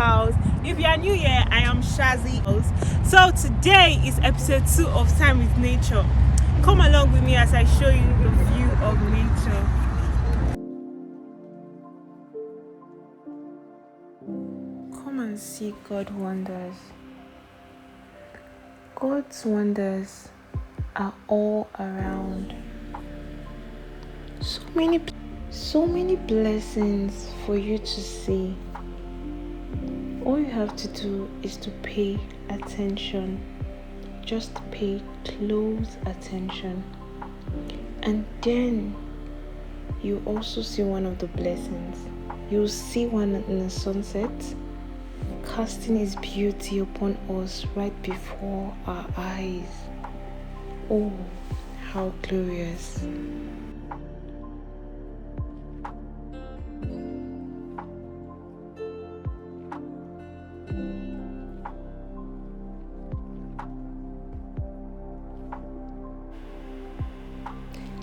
house. If you are new here, I am Shazzy. So today is episode 2 of Time with Nature. Come along with me as I show you the view of nature. Come and see God's wonders. God's wonders are all around. So many blessings for you to see. All you have to do is to pay attention. Just pay close attention. And then you also see one of the blessings. You'll see one in the sunset, casting his beauty upon us right before our eyes. Oh, how glorious.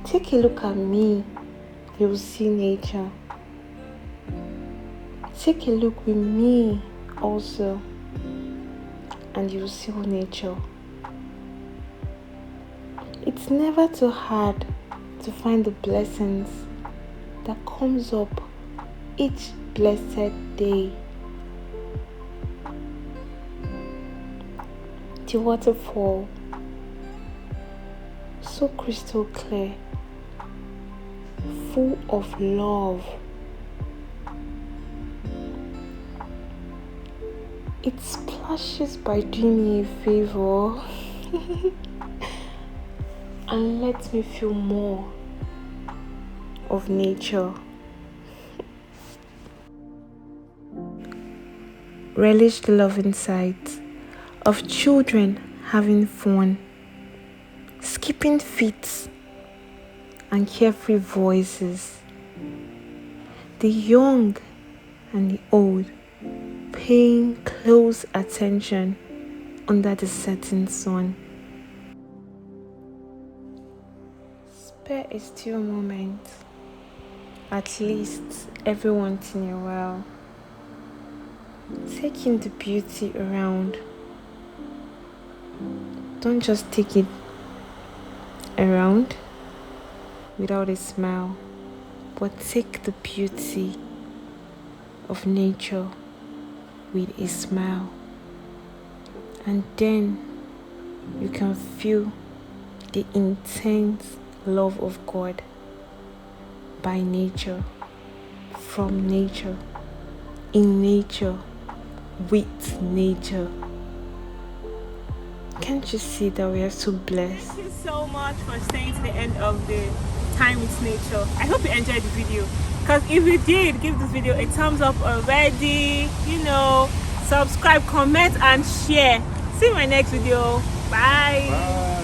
Take a look at me, you'll see nature. Take a look with me also, and you'll see nature. It's never too hard to find the blessings that comes up each blessed day. The waterfall, so crystal clear, full of love. It splashes by doing me a favor and lets me feel more of nature. Relish the loving sight of children having fun, skipping feet and carefree voices, the young and the old paying close attention under the setting sun. Spare a still moment, at least every once in a while. Take in the beauty around. Don't just take it around without a smile, but take the beauty of nature with a smile, and then you can feel the intense love of God by nature, from nature, in nature, with nature. Can't you see that we are so blessed? Thank you so much for staying to the end of the Time with Nature. I hope you enjoyed the video, because if you did, give this video a thumbs up already. Subscribe, comment and share. See you in my next video. Bye.